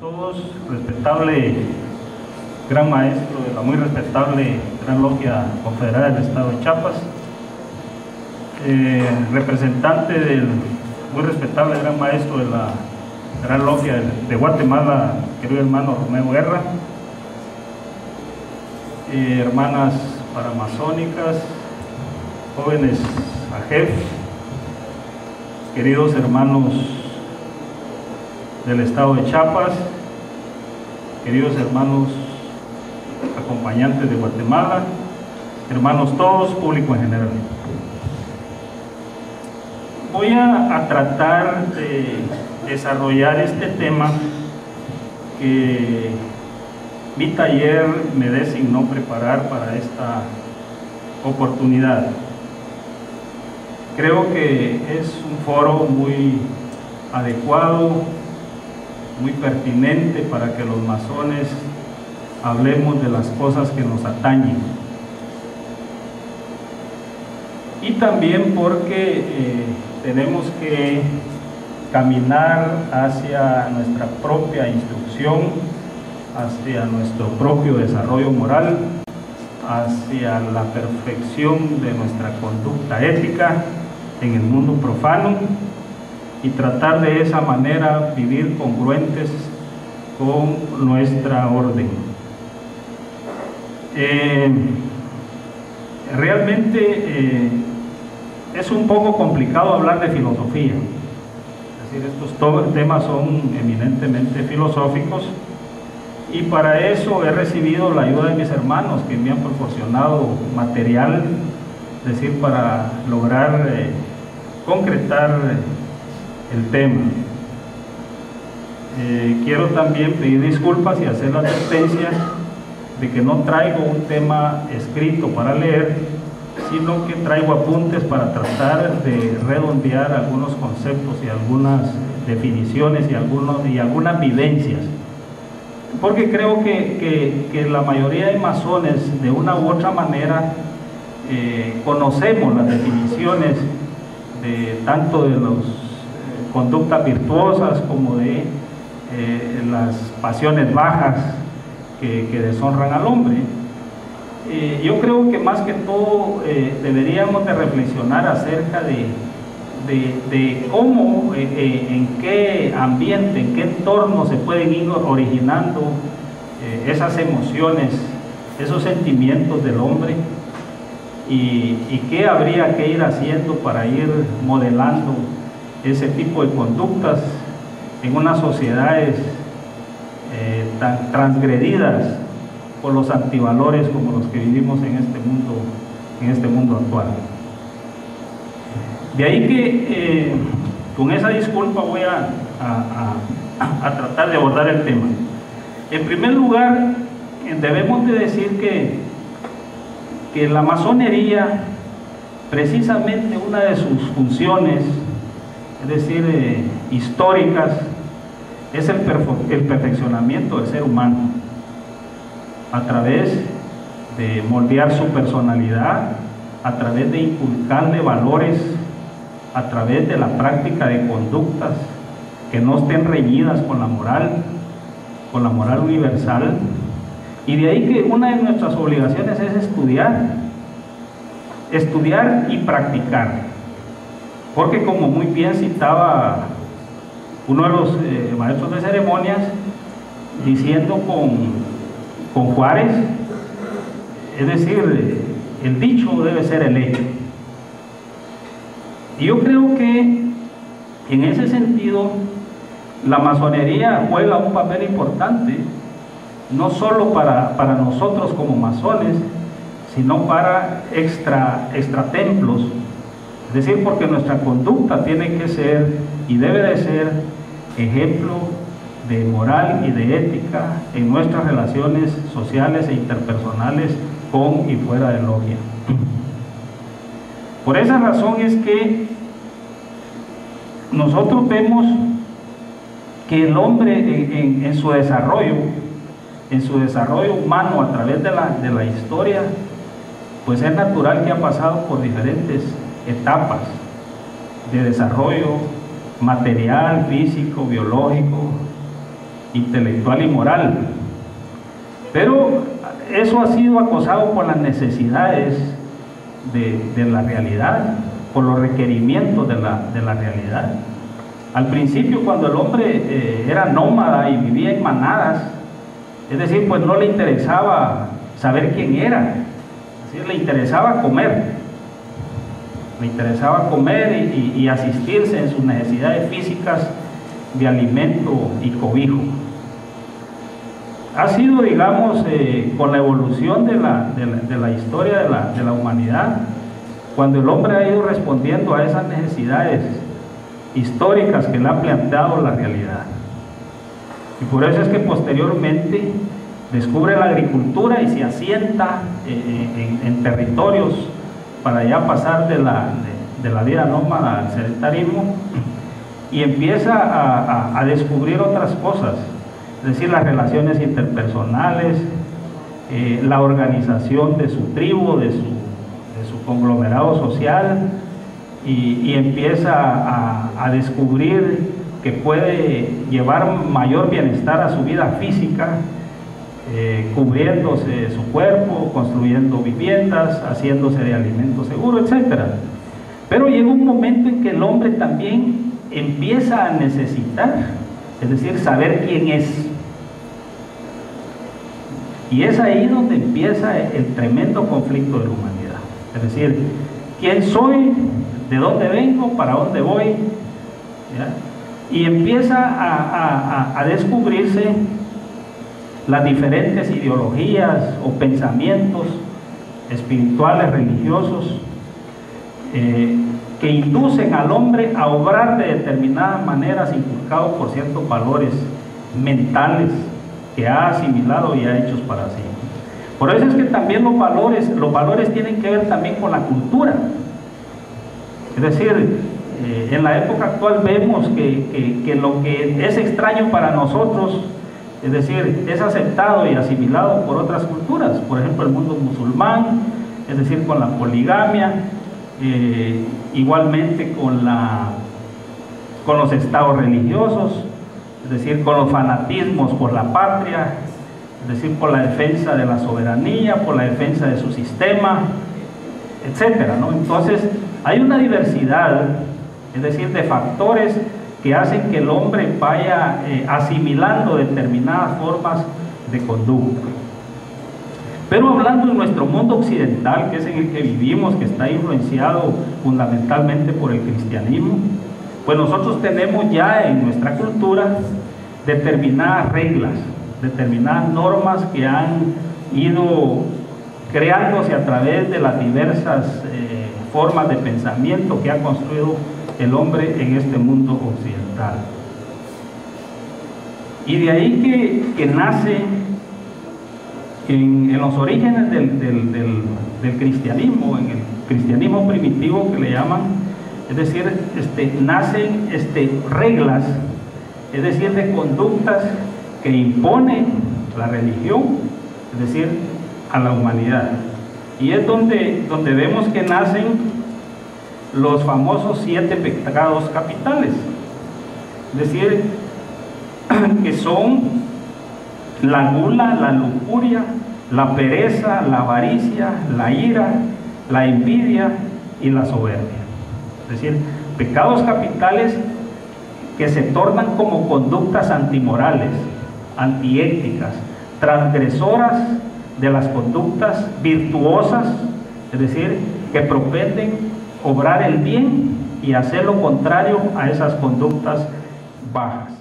todos, respetable gran maestro de la muy respetable Gran Logia Confederada del Estado de Chiapas, representante del muy respetable gran maestro de la Gran Logia de Guatemala, querido hermano Romeo Guerra, hermanas paramazónicas, jóvenes AJEF, queridos hermanos del Estado de Chiapas, queridos hermanos acompañantes de Guatemala, hermanos todos, público en general. Voy a tratar de desarrollar este tema que mi taller me designó preparar para esta oportunidad. Creo que es un foro muy adecuado, muy pertinente para que los masones hablemos de las cosas que nos atañen. Y también porque tenemos que caminar hacia nuestra propia instrucción, hacia nuestro propio desarrollo moral, hacia la perfección de nuestra conducta ética en el mundo profano y tratar de esa manera vivir congruentes con nuestra orden. Realmente es un poco complicado hablar de filosofía, es decir, estos temas son eminentemente filosóficos, y para eso he recibido la ayuda de mis hermanos que me han proporcionado material, es decir, para lograr concretar el tema. Quiero también pedir disculpas y hacer la advertencia de que no traigo un tema escrito para leer, sino que traigo apuntes para tratar de redondear algunos conceptos y algunas definiciones y algunas vivencias. Porque creo que la mayoría de masones, de una u otra manera, conocemos las definiciones de tanto de las conductas virtuosas como de las pasiones bajas que deshonran al hombre. Yo creo que más que todo deberíamos de reflexionar acerca de cómo, en qué ambiente, en qué entorno se pueden ir originando esas emociones, esos sentimientos del hombre, y qué habría que ir haciendo para ir modelando ese tipo de conductas en unas sociedades tan transgredidas por los antivalores como los que vivimos en este mundo actual. De ahí que con esa disculpa voy a tratar de abordar el tema. En primer lugar, debemos de decir que la masonería, precisamente una de sus funciones, es decir, históricas, es el perfeccionamiento del ser humano a través de moldear su personalidad, a través de inculcarle valores, a través de la práctica de conductas que no estén reñidas con la moral universal. Y de ahí que una de nuestras obligaciones es estudiar y practicar, porque como muy bien citaba uno de los maestros de ceremonias, diciendo con Juárez, es decir, el dicho debe ser el hecho. Y yo creo que en ese sentido la masonería juega un papel importante, no solo para nosotros como masones, sino para extratemplos, es decir, porque nuestra conducta tiene que ser y debe de ser ejemplo de moral y de ética en nuestras relaciones sociales e interpersonales con y fuera de logia. Por esa razón es que nosotros vemos que el hombre en su desarrollo humano a través de la historia, pues es natural que ha pasado por diferentes etapas de desarrollo material, físico, biológico, intelectual y moral. Pero eso ha sido acosado por las necesidades de la realidad, por los requerimientos de la realidad. Al principio, cuando el hombre era nómada y vivía en manadas, es decir, pues no le interesaba saber quién era, es decir, le interesaba comer. Le interesaba comer y asistirse en sus necesidades físicas de alimento y cobijo. Ha sido, digamos, con la evolución de la historia de la humanidad, cuando el hombre ha ido respondiendo a esas necesidades históricas que le ha planteado la realidad. Y por eso es que posteriormente descubre la agricultura y se asienta en territorios para ya pasar de la vida nómada al sedentarismo, y empieza a descubrir otras cosas, es decir, las relaciones interpersonales, la organización de su tribu, de su conglomerado social, y empieza a descubrir que puede llevar mayor bienestar a su vida física, cubriéndose su cuerpo, construyendo viviendas, haciéndose de alimento seguro, etc. Pero llega un momento en que el hombre también empieza a necesitar, es decir, saber quién es. Y es ahí donde empieza el tremendo conflicto de la humanidad. Es decir, ¿quién soy? ¿De dónde vengo? ¿Para dónde voy? ¿Ya? Y empieza a descubrirse las diferentes ideologías o pensamientos espirituales, religiosos, que inducen al hombre a obrar de determinadas maneras, inculcados por ciertos valores mentales que ha asimilado y ha hecho para sí. Por eso es que también los valores tienen que ver también con la cultura. Es decir, en la época actual vemos que lo que es extraño para nosotros, es decir, es aceptado y asimilado por otras culturas. Por ejemplo, el mundo musulmán, es decir, con la poligamia, igualmente con los estados religiosos, es decir, con los fanatismos por la patria, es decir, por la defensa de la soberanía, por la defensa de su sistema, etcétera, ¿no? Entonces, hay una diversidad, es decir, de factores que hacen que el hombre vaya asimilando determinadas formas de conducta. Pero hablando de nuestro mundo occidental, que es en el que vivimos, que está influenciado fundamentalmente por el cristianismo, pues nosotros tenemos ya en nuestra cultura determinadas reglas, determinadas normas que han ido creándose a través de las diversas formas de pensamiento que ha construido el hombre en este mundo occidental. Y de ahí que nace en los orígenes del cristianismo, en el cristianismo primitivo que le llaman, es decir, nacen reglas, es decir, de conductas que impone la religión, es decir, a la humanidad. Y es donde vemos que nacen los famosos 7 pecados capitales, es decir, que son la gula, la lujuria, la pereza, la avaricia, la ira, la envidia y la soberbia. Es decir, pecados capitales que se tornan como conductas antimorales, antiéticas, transgresoras de las conductas virtuosas, es decir, que propenden obrar el bien y hacer lo contrario a esas conductas bajas.